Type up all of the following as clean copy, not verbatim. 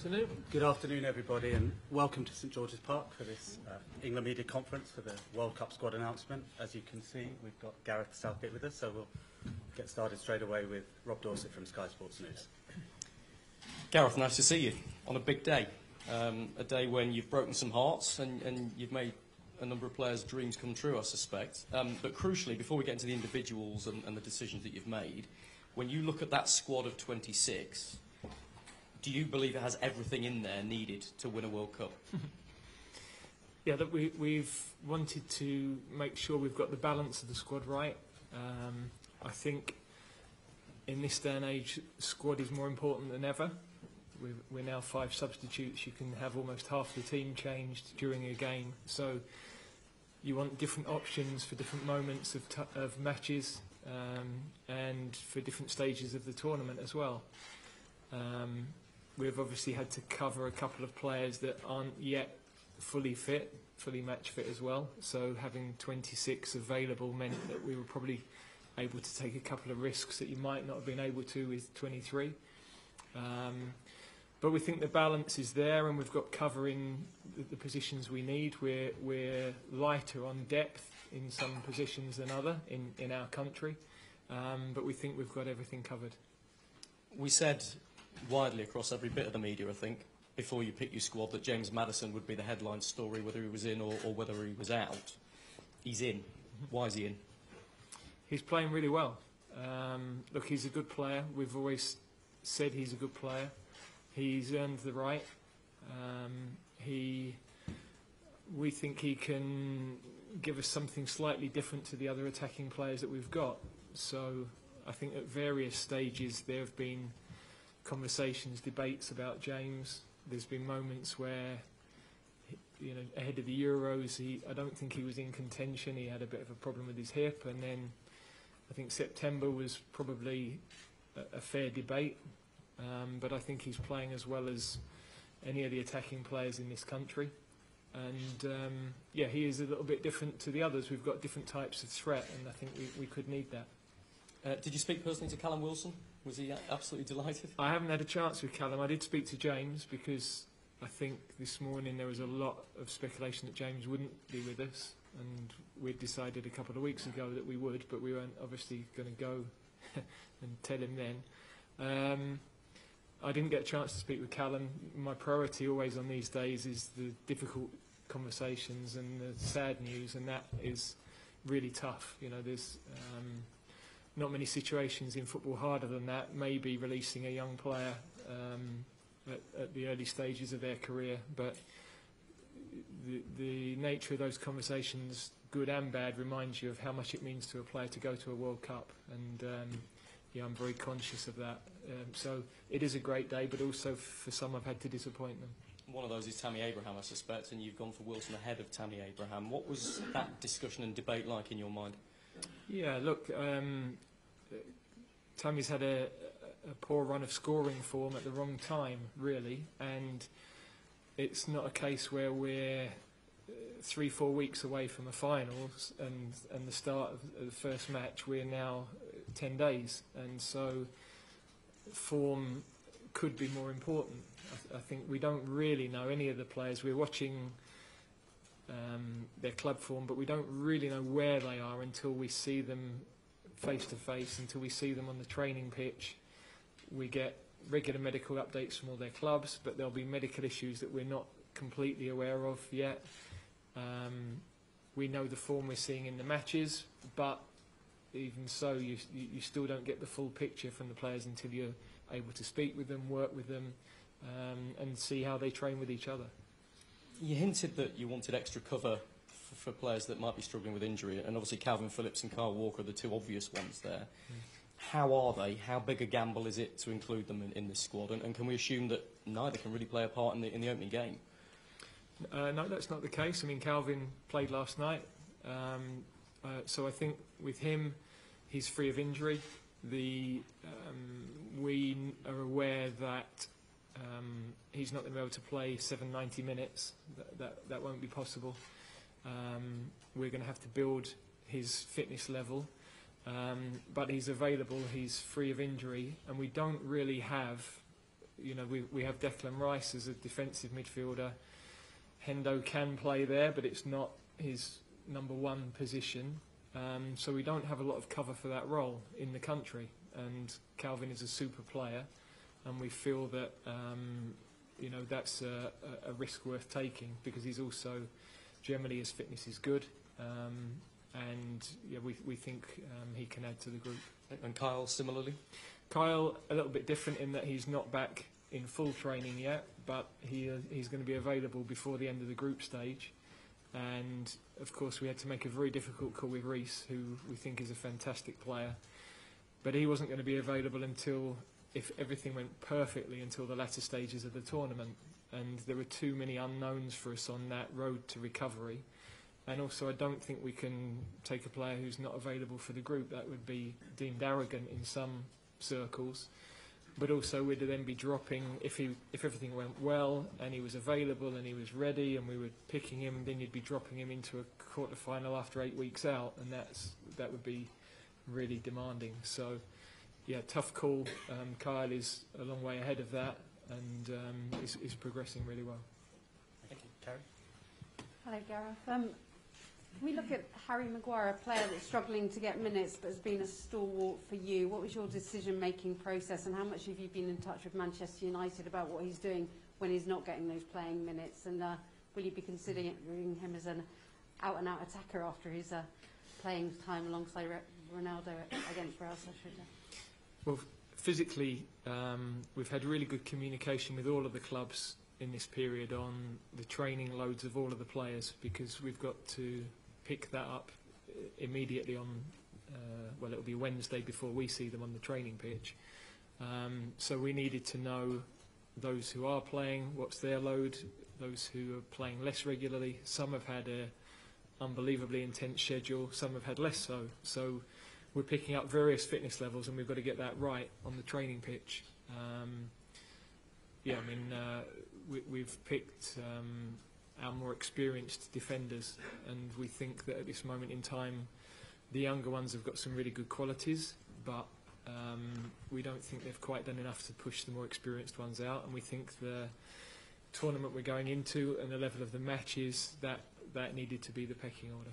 afternoon. Good afternoon, everybody, and welcome to St George's Park for this England Media Conference for the World Cup squad announcement. As you can see, we've got Gareth Southgate with us, so we'll get started straight away with Rob Dorsett from Sky Sports News. Gareth, nice to see you on a big day. A day when you've broken some hearts and you've made a number of players' dreams come true, I suspect. But crucially, before we get into the individuals and the decisions that you've made, when you look at that squad of 26, do you believe it has everything in there needed to win a World Cup? Yeah, that we've wanted to make sure we've got the balance of the squad right. I think in this day and age, squad is more important than ever. We're now 5 substitutes. You can have almost half the team changed during a game. So you want different options for different moments of matches and for different stages of the tournament as well. We've obviously had to cover a couple of players that aren't yet fully fit, fully match fit as well. So having 26 available meant that we were probably able to take a couple of risks that you might not have been able to with 23. But we think the balance is there, and we've got cover in the positions we need. We're lighter on depth in some positions than other in our country, but we think we've got everything covered. We said widely across every bit of the media, I think, before you picked your squad, that James Maddison would be the headline story, whether he was in or whether he was out. He's in. Why is he in? He's playing really well. Look, he's a good player. We've always said he's a good player. He's earned the right. We think he can give us something slightly different to the other attacking players that we've got. So I think at various stages there have been conversations, debates about James. There's been moments where, you know, ahead of the Euros, I don't think he was in contention. He had a bit of a problem with his hip, and then I think September was probably a fair debate. But I think he's playing as well as any of the attacking players in this country. And yeah, he is a little bit different to the others. We've got different types of threat, and I think we could need that. Did you speak personally to Callum Wilson? Was he absolutely delighted? I haven't had a chance with Callum. I did speak to James because I think this morning there was a lot of speculation that James wouldn't be with us, and we'd decided a couple of weeks ago that we would, but we weren't obviously going to go and tell him then. I didn't get a chance to speak with Callum. My priority always on these days is the difficult conversations and the sad news, and that is really tough. You know, there's not many situations in football harder than that. Maybe releasing a young player at the early stages of their career, but the nature of those conversations, good and bad, reminds you of how much it means to a player to go to a World Cup, and yeah, I'm very conscious of that. So it is a great day, but also for some I've had to disappoint them. One of those is Tammy Abraham, I suspect, and you've gone for Wilson ahead of Tammy Abraham. What was that discussion and debate like in your mind? Yeah, look, Tammy's had a poor run of scoring form at the wrong time, really, and it's not a case where we're 3-4 weeks away from a final and the start of the first match. We're now 10 days, and so form could be more important. I think we don't really know any of the players. We're watching their club form, but we don't really know where they are until we see them face to face, until we see them on the training pitch. We get regular medical updates from all their clubs, but there'll be medical issues that we're not completely aware of yet. We know the form we're seeing in the matches, but even so, you still don't get the full picture from the players until you're able to speak with them, work with them, and see how they train with each other. You hinted that you wanted extra cover for players that might be struggling with injury, and obviously Calvin Phillips and Kyle Walker are the two obvious ones there. How are they? How big a gamble is it to include them in this squad? And can we assume that neither can really play a part in the opening game? No, that's not the case. I mean, Calvin played last night, so I think with him, he's free of injury. We are aware that he's not going to be able to play 90 minutes. That won't be possible. We're going to have to build his fitness level, but he's available. He's free of injury, and we don't really have You know, we have Declan Rice as a defensive midfielder. Hendo can play there, but it's not his number one position. So we don't have a lot of cover for that role in the country. And Calvin is a super player, and we feel that you know, that's a risk worth taking, because he's also generally, his fitness is good, and yeah, we think he can add to the group. And Kyle similarly? Kyle, a little bit different in that he's not back in full training yet, but he's going to be available before the end of the group stage. And of course we had to make a very difficult call with Reece, who we think is a fantastic player, but he wasn't going to be available until, if everything went perfectly, until the latter stages of the tournament. And there were too many unknowns for us on that road to recovery. And also I don't think we can take a player who's not available for the group. That would be deemed arrogant in some circles. But also we'd then be dropping, if everything went well and he was available and he was ready and we were picking him, then you'd be dropping him into a quarter-final after 8 weeks out, and that would be really demanding. So yeah, tough call. Kyle is a long way ahead of that, and is progressing really well. Thank you. Terry? Hello, Gareth. Can we look at Harry Maguire, a player that's struggling to get minutes but has been a stalwart for you? What was your decision-making process, and how much have you been in touch with Manchester United about what he's doing when he's not getting those playing minutes? And will you be considering him as an out-and-out attacker after his playing time alongside Ronaldo against Real Sociedad? Well, physically, we've had really good communication with all of the clubs in this period on the training loads of all of the players, because we've got to pick that up immediately on, well, it'll be Wednesday before we see them on the training pitch. So we needed to know those who are playing, what's their load, those who are playing less regularly. Some have had a unbelievably intense schedule, some have had less so. So we're picking up various fitness levels, and we've got to get that right on the training pitch. Yeah, I mean, we've picked our more experienced defenders, and we think that at this moment in time the younger ones have got some really good qualities, but we don't think they've quite done enough to push the more experienced ones out. And we think the tournament we're going into and the level of the matches, that needed to be the pecking order.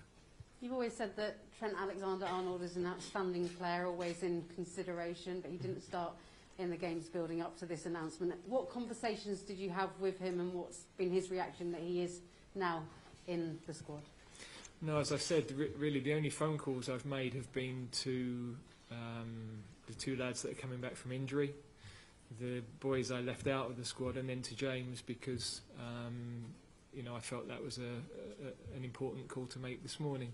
You've always said that Trent Alexander-Arnold is an outstanding player, always in consideration, but he didn't start in the games building up to this announcement. What conversations did you have with him, and what's been his reaction that he is now in the squad? No, as I said, really the only phone calls I've made have been to the two lads that are coming back from injury, the boys I left out of the squad, and then to James, because you know, I felt that was an important call to make this morning.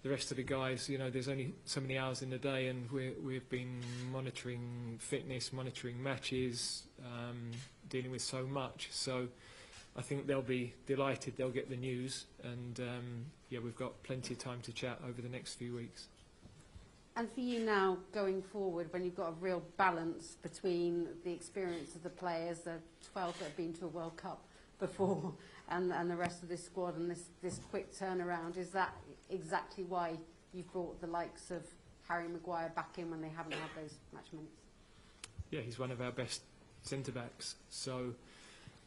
The rest of the guys, you know, there's only so many hours in the day, and we've been monitoring fitness, monitoring matches, dealing with so much. So I think they'll be delighted, they'll get the news, and yeah, we've got plenty of time to chat over the next few weeks. And for you now, going forward, when you've got a real balance between the experience of the players, the 12 that have been to a World Cup before, and the rest of this squad, and this quick turnaround, is that exactly why you've brought the likes of Harry Maguire back in when they haven't had those match minutes? Yeah, he's one of our best centre-backs. So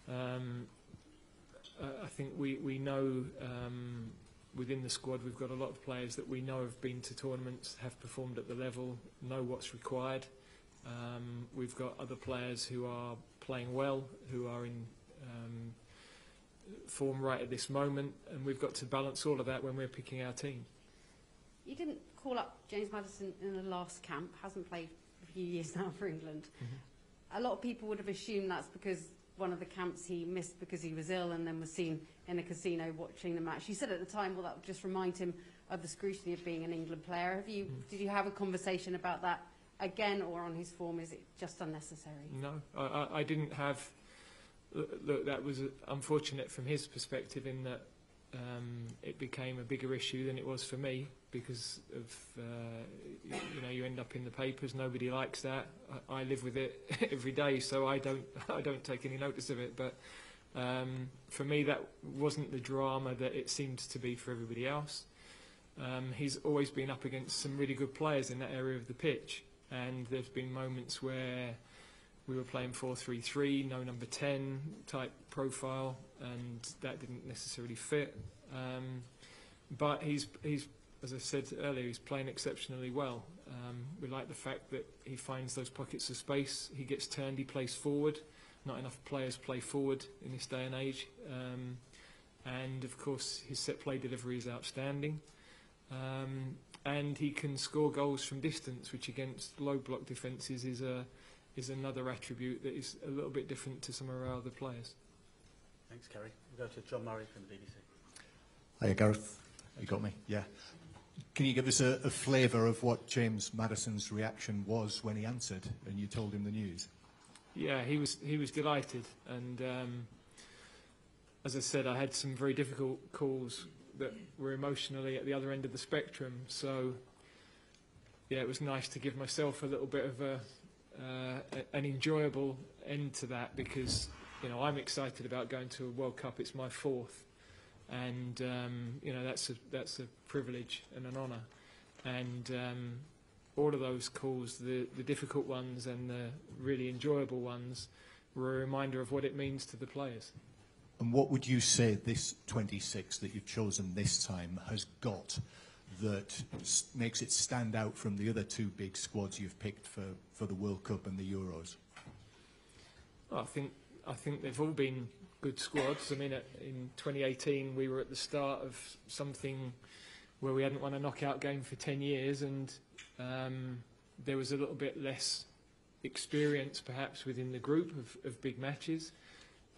I think we know within the squad we've got a lot of players that we know have been to tournaments, have performed at the level, know what's required. We've got other players who are playing well, who are in form right at this moment, and we've got to balance all of that when we're picking our team. You didn't call up James Maddison in the last camp, hasn't played for a few years now for England. Mm-hmm. A lot of people would have assumed that's because one of the camps he missed because he was ill and then was seen in a casino watching the match. You said at the time, well, that would just remind him of the scrutiny of being an England player. Did you have a conversation about that again, or on his form, is it just unnecessary? No, I didn't have... Look, that was unfortunate from his perspective, in that it became a bigger issue than it was for me, because of you know, you end up in the papers. Nobody likes that. I live with it every day, so I don't take any notice of it. But for me, that wasn't the drama that it seemed to be for everybody else. He's always been up against some really good players in that area of the pitch, and there's been moments where we were playing 4-3-3, no number 10 type profile, and that didn't necessarily fit. But he's, as I said earlier, he's playing exceptionally well. We like the fact that he finds those pockets of space. He gets turned, he plays forward. Not enough players play forward in this day and age. And of course, his set play delivery is outstanding. And he can score goals from distance, which against low block defences is another attribute that is a little bit different to some of our other players. Thanks, Kerry. We'll go to John Murray from the BBC. Hiya, Gareth. You got me? Yeah. Can you give us a flavour of what James Maddison's reaction was when he answered and you told him the news? Yeah, he was delighted, and as I said, I had some very difficult calls that were emotionally at the other end of the spectrum. So yeah, it was nice to give myself a little bit of an enjoyable end to that, because I'm excited about going to a World Cup. It's my 4th. And that's a privilege and an honour, and all of those calls, the difficult ones and the really enjoyable ones, were a reminder of what it means to the players. And what would you say this 26 that you've chosen this time has got that makes it stand out from the other 2 big squads you've picked for the World Cup and the Euros? Well, I think they've all been good squads. I mean, in 2018 we were at the start of something where we hadn't won a knockout game for 10 years, and there was a little bit less experience perhaps within the group of big matches.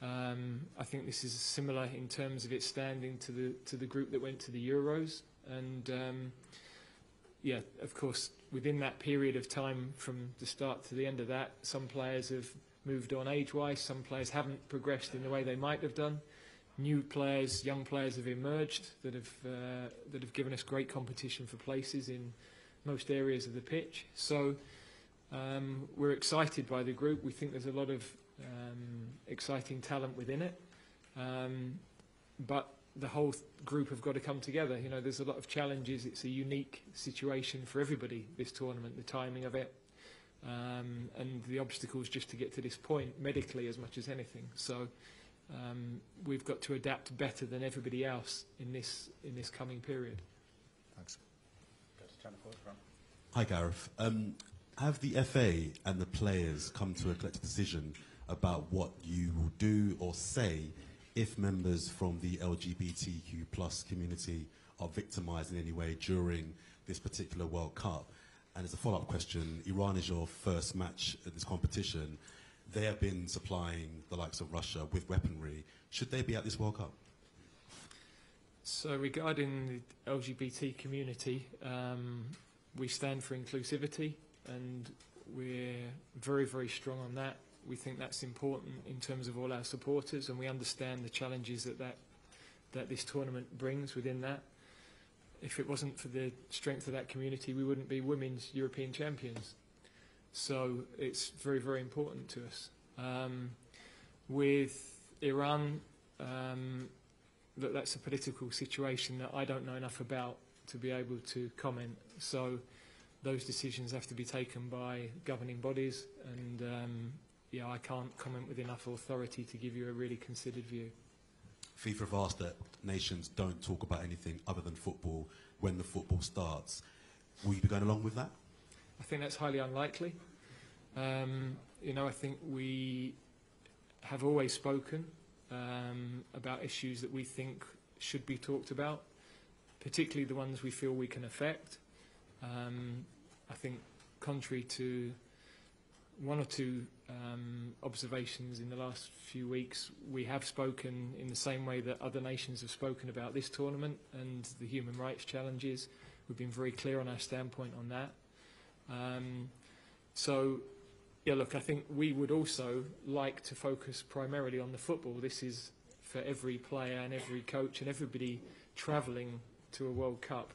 I think this is similar in terms of its standing to the group that went to the Euros, and yeah, of course, within that period of time from the start to the end of that, some players have moved on age-wise, some players haven't progressed in the way they might have done. New players, young players have emerged that have given us great competition for places in most areas of the pitch. So we're excited by the group. We think there's a lot of exciting talent within it, but the whole group have got to come together. There's a lot of challenges. It's a unique situation for everybody, this tournament, the timing of it. And the obstacles just to get to this point, medically as much as anything. So we've got to adapt better than everybody else in this coming period. Thanks. Go to Channel 4 front. Hi, Gareth. Have the FA and the players come to a collective decision about what you will do or say if members from the LGBTQ plus community are victimised in any way during this particular World Cup? And as a follow-up question, Iran is your first match at this competition. They have been supplying the likes of Russia with weaponry. Should they be at this World Cup? So regarding the LGBT community, we stand for inclusivity, and we're very, very strong on that. We think that's important in terms of all our supporters, and we understand the challenges that this tournament brings within that. If it wasn't for the strength of that community, we wouldn't be women's European champions. So it's very, very important to us. With Iran, that's a political situation that I don't know enough about to be able to comment. So those decisions have to be taken by governing bodies, and yeah, I can't comment with enough authority to give you a really considered view. FIFA have asked that nations don't talk about anything other than football when the football starts. Will you be going along with that? I think that's highly unlikely. I think we have always spoken about issues that we think should be talked about, particularly the ones we feel we can affect. I think contrary to one or two observations in the last few weeks, we have spoken in the same way that other nations have spoken about this tournament and the human rights challenges. We've been very clear on our standpoint on that. So, yeah, look, I think we would also like to focus primarily on the football. This is for every player and every coach and everybody travelling to a World Cup.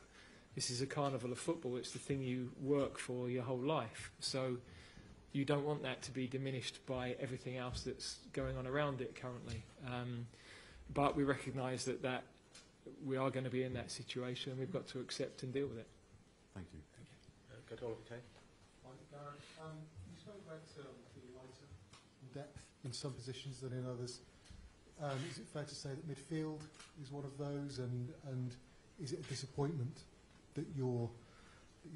This is a carnival of football. It's the thing you work for your whole life. So you don't want that to be diminished by everything else that's going on around it currently. But we recognise that we are going to be in that situation, and we've got to accept and deal with it. Thank you. Go to Oliver Kay. Hi, Gareth. You spoke about being lighter in depth in some positions than in others. Is it fair to say that midfield is one of those, and is it a disappointment that you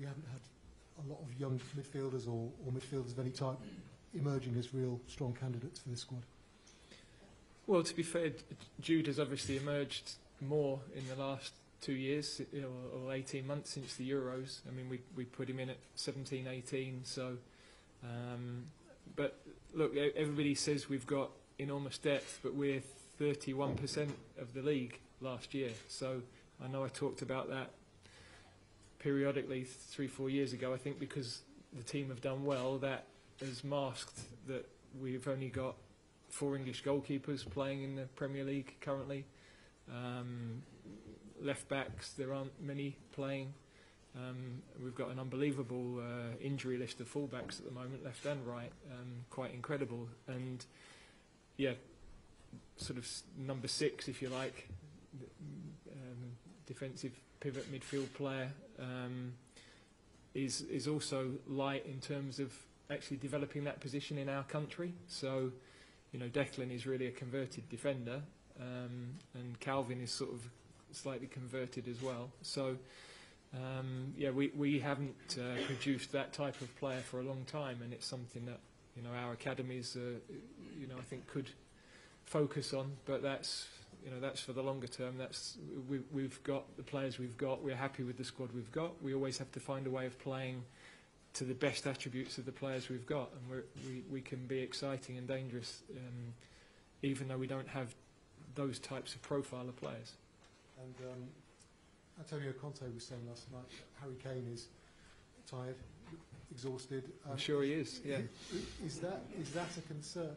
haven't had a lot of young midfielders or midfielders of any type emerging as real strong candidates for this squad? Well, to be fair, Jude has obviously emerged more in the last 2 years, or 18 months since the Euros. I mean, we put him in at 17, 18, so... but look, everybody says we've got enormous depth, but we're 31% of the league last year. So I know I talked about that periodically 3-4 years ago. I think because the team have done well, that has masked that we've only got 4 English goalkeepers playing in the Premier League currently. Left backs, there aren't many playing. We've got an unbelievable injury list of fullbacks at the moment, left and right, quite incredible. And yeah, sort of number 6, if you like, defensive pivot midfield player, is also light in terms of actually developing that position in our country. So, you know, Declan is really a converted defender, and Calvin is sort of slightly converted as well. So, yeah, we haven't produced that type of player for a long time, and it's something that, you know, our academies, you know, I think could focus on. But that's, you know, that's for the longer term. That's we've got the players we've got. We're happy with the squad we've got. We always have to find a way of playing to the best attributes of the players we've got, and we can be exciting and dangerous, even though we don't have those types of profile of players. And Antonio Conte was saying last night that Harry Kane is tired, exhausted. I'm sure he is. Yeah. Is that a concern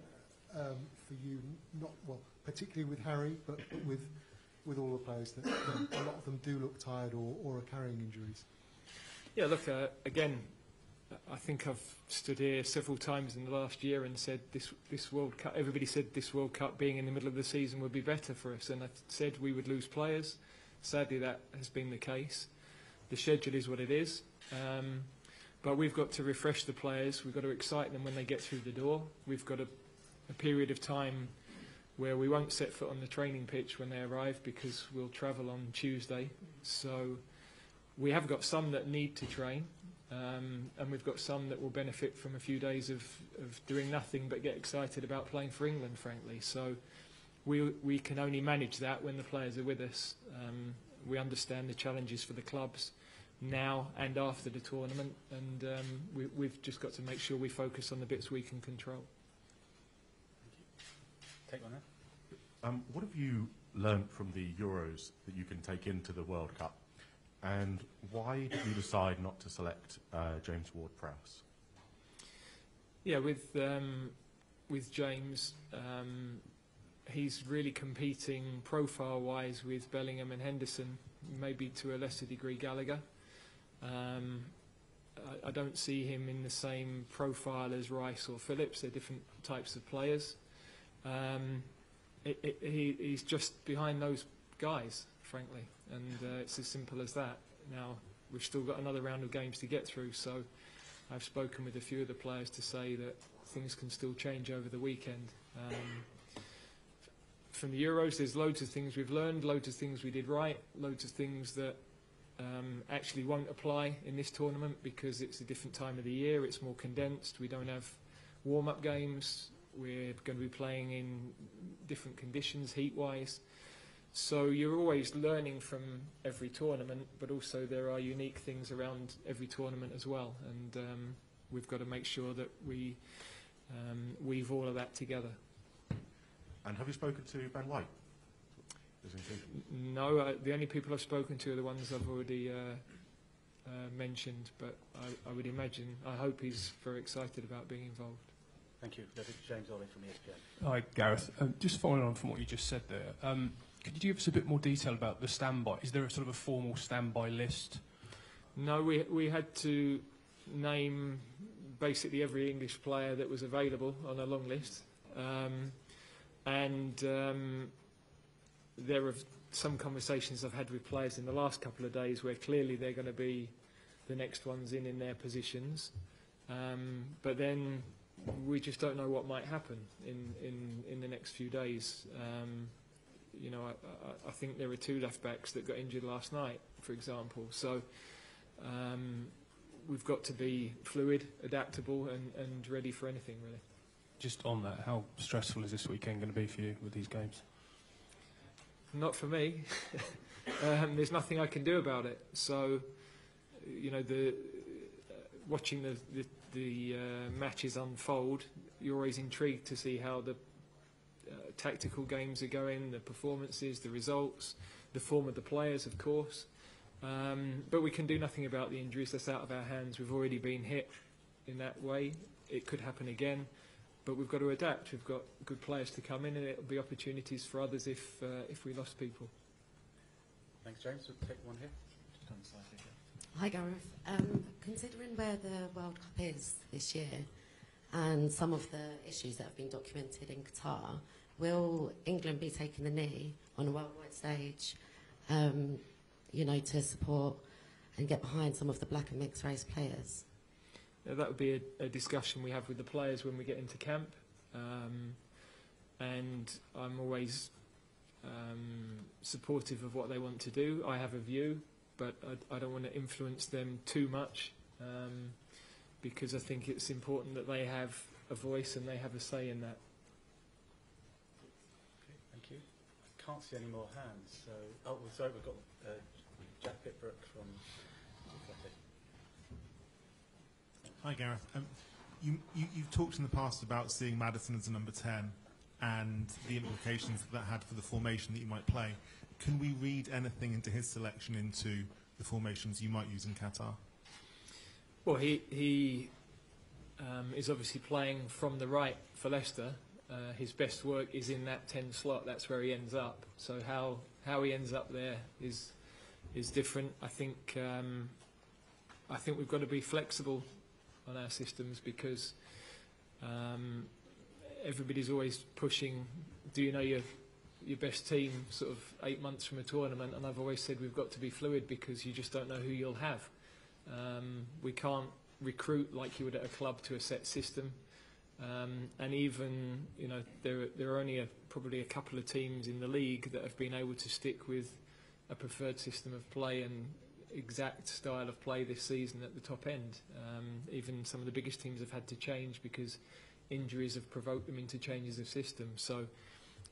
for you? Not well, particularly with Harry, but with all the players that a lot of them do look tired or are carrying injuries. Yeah. Look, again, I think I've stood here several times in the last year and said this World Cup. Everybody said this World Cup being in the middle of the season would be better for us, and I said we would lose players. Sadly, that has been the case. The schedule is what it is, but we've got to refresh the players. We've got to excite them when they get through the door. We've got a period of time where we won't set foot on the training pitch when they arrive because we'll travel on Tuesday. So we have got some that need to train, and we've got some that will benefit from a few days of doing nothing but get excited about playing for England, frankly. So we can only manage that when the players are with us. We understand the challenges for the clubs now and after the tournament, and we've just got to make sure we focus on the bits we can control. Take one there. What have you learnt from the Euros that you can take into the World Cup? And why did you decide not to select James Ward-Prowse? Yeah, with James, he's really competing profile-wise with Bellingham and Henderson, maybe to a lesser degree Gallagher. I don't see him in the same profile as Rice or Phillips. They're different types of players. He's just behind those guys, frankly, and it's as simple as that. Now, we've still got another round of games to get through, so I've spoken with a few of the players to say that things can still change over the weekend. From the Euros, there's loads of things we've learned, loads of things we did right, loads of things that actually won't apply in this tournament because it's a different time of the year, it's more condensed, we don't have warm-up games, we're going to be playing in different conditions heat-wise. So you're always learning from every tournament, but also there are unique things around every tournament as well, and we've got to make sure that we weave all of that together. And have you spoken to Ben White? No, the only people I've spoken to are the ones I've already mentioned, but I would imagine, I hope he's very excited about being involved. Thank you. James Ollie from ESPN. Hi, Gareth. Just following on from what you just said there, could you give us a bit more detail about the standby? Is there a sort of a formal standby list? No, we had to name basically every English player that was available on a long list. There are some conversations I've had with players in the last couple of days where clearly they're going to be the next ones in their positions. But then we just don't know what might happen in the next few days. You know, I think there were 2 left backs that got injured last night, for example. So we've got to be fluid, adaptable, and ready for anything, really. Just on that, how stressful is this weekend going to be for you with these games? Not for me. There's nothing I can do about it. So, you know, watching the matches unfold, you're always intrigued to see how the tactical games are going, the performances, the results, the form of the players, of course. But we can do nothing about the injuries. That's out of our hands. We've already been hit in that way. It could happen again. But we've got to adapt. We've got good players to come in, and it'll be opportunities for others if we lost people. Thanks, James. We'll take one here. Just on the side here. Hi, Gareth. Considering where the World Cup is this year and some of the issues that have been documented in Qatar, will England be taking the knee on a worldwide stage, you know, to support and get behind some of the black and mixed race players? That would be a discussion we have with the players when we get into camp. And I'm always supportive of what they want to do. I have a view, but I don't want to influence them too much, because I think it's important that they have a voice and they have a say in that. Okay, thank you. I can't see any more hands. So, oh, well, sorry, we've got Jack Pitbrook from Athletic. Hi, Gareth. You've talked in the past about seeing Maddison as a number 10 and the implications that had for the formation that you might play. Can we read anything into his selection into the formations you might use in Qatar? Well, he is obviously playing from the right for Leicester. His best work is in that 10 slot. That's where he ends up. So how he ends up there is different. I think we've got to be flexible on our systems, because everybody's always pushing, do you know your best team sort of 8 months from a tournament? And I've always said we've got to be fluid, because you just don't know who you'll have. We can't recruit like you would at a club to a set system. And even, you know, there are only probably a couple of teams in the league that have been able to stick with a preferred system of play and exact style of play this season at the top end. Even some of the biggest teams have had to change because injuries have provoked them into changes of system. So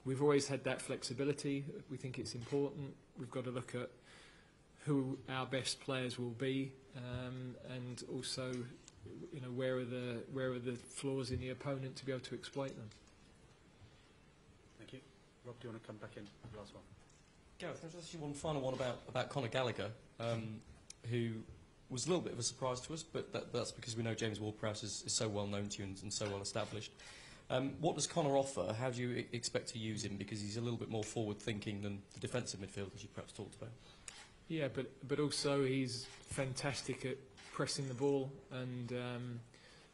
we've always had that flexibility. We think it's important. We've got to look at who our best players will be, and also, you know, where are the flaws in the opponent to be able to exploit them. Thank you. Rob, do you want to come back in for the last one? Gareth, there's actually one final one about Conor Gallagher, who was a little bit of a surprise to us, but that's because we know James Ward-Prowse is so well known to you and so well established. What does Conor offer? How do you expect to use him? Because he's a little bit more forward-thinking than the defensive midfielders you perhaps talked about. Yeah, but also he's fantastic at pressing the ball, and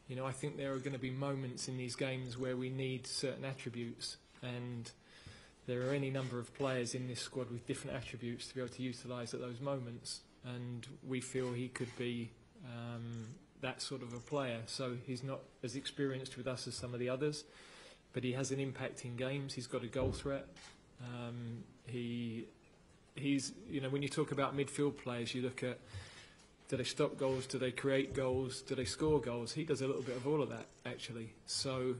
you know, I think there are going to be moments in these games where we need certain attributes, and there are any number of players in this squad with different attributes to be able to utilise at those moments, and we feel he could be that sort of a player. So he's not as experienced with us as some of the others, but he has an impact in games. He's got a goal threat. He's, you know, when you talk about midfield players, you look at, do they stop goals, do they create goals, do they score goals? He does a little bit of all of that, actually. So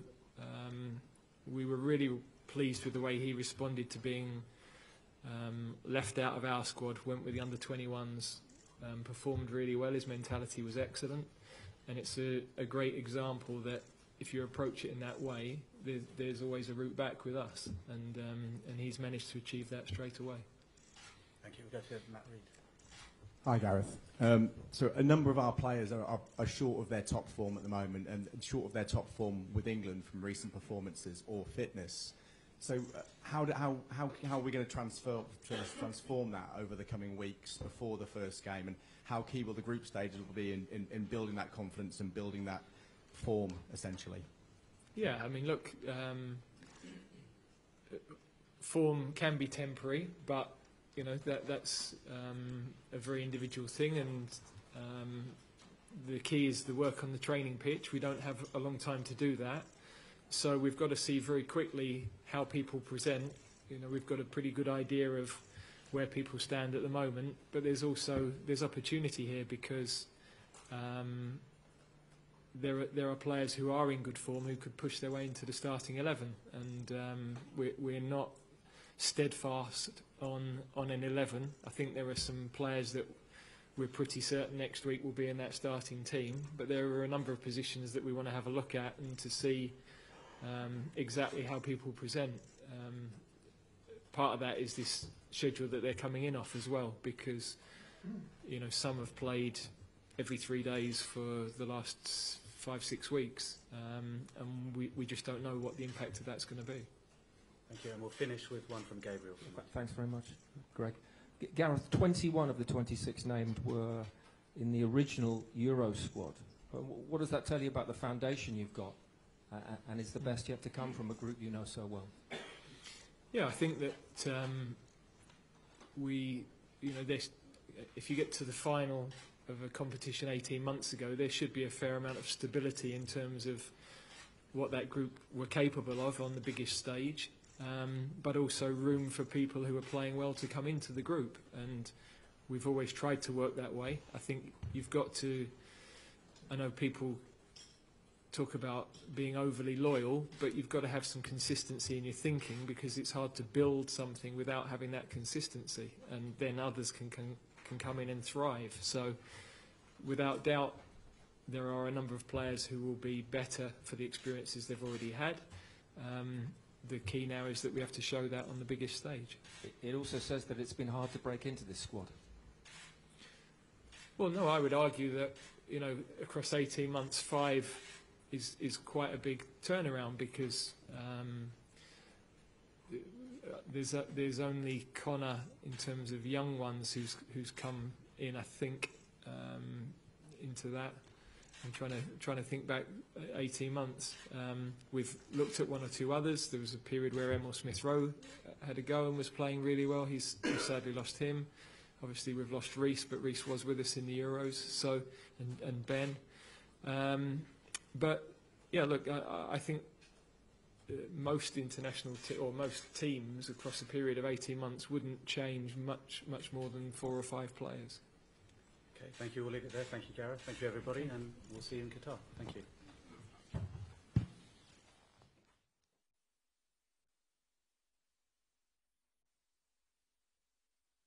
we were really pleased with the way he responded to being left out of our squad, went with the under-21s, performed really well. His mentality was excellent, and it's a great example that if you approach it in that way, there's always a route back with us, and he's managed to achieve that straight away. Thank you. We'll go to Matt Reed. Hi, Gareth. So a number of our players are short of their top form at the moment, and short of their top form with England from recent performances or fitness. So how are we going to transform that over the coming weeks before the first game, and how key will the group stages will be in building that confidence and building that form, essentially? Yeah, I mean, look, form can be temporary, but you know that's a very individual thing, and the key is the work on the training pitch. We don't have a long time to do that. So we've got to see very quickly how people present. You know, we've got a pretty good idea of where people stand at the moment, but there's opportunity here because there are players who are in good form who could push their way into the starting 11, and we're not steadfast on an 11. I think there are some players that we're pretty certain next week will be in that starting team, but there are a number of positions that we want to have a look at and to see exactly how people present. Part of that is this schedule that they're coming in off as well, because you know, some have played every 3 days for the last 5-6 weeks, and we just don't know what the impact of that's going to be. Thank you, and we'll finish with one from Gabriel. Thanks very much, Greg. Gareth, 21 of the 26 named were in the original Euro squad. What does that tell you about the foundation you've got, and is the best yet to come from a group you know so well? Yeah, I think that if you get to the final of a competition 18 months ago, there should be a fair amount of stability in terms of what that group were capable of on the biggest stage, but also room for people who are playing well to come into the group. And we've always tried to work that way. I think you've got to, I know people talk about being overly loyal, but you've got to have some consistency in your thinking, because it's hard to build something without having that consistency, and then others can come in and thrive. So without doubt there are a number of players who will be better for the experiences they've already had. The key now is that we have to show that on the biggest stage. It also says that it's been hard to break into this squad. Well, no, I would argue that, you know, across 18 months, 5 is quite a big turnaround, because there's only Connor in terms of young ones who's come in, I think, into that. I'm trying to think back 18 months. We've looked at 1 or 2 others. There was a period where Emil Smith-Rowe had a go and was playing really well. We sadly lost him. Obviously we've lost Reece, but Reece was with us in the Euros, so and Ben. But yeah, look, I think most international or most teams across a period of 18 months wouldn't change much more than 4 or 5 players. Okay, thank you. We'll leave it there. Thank you, Gareth. Thank you, everybody, and we'll see you in Qatar. Thank you.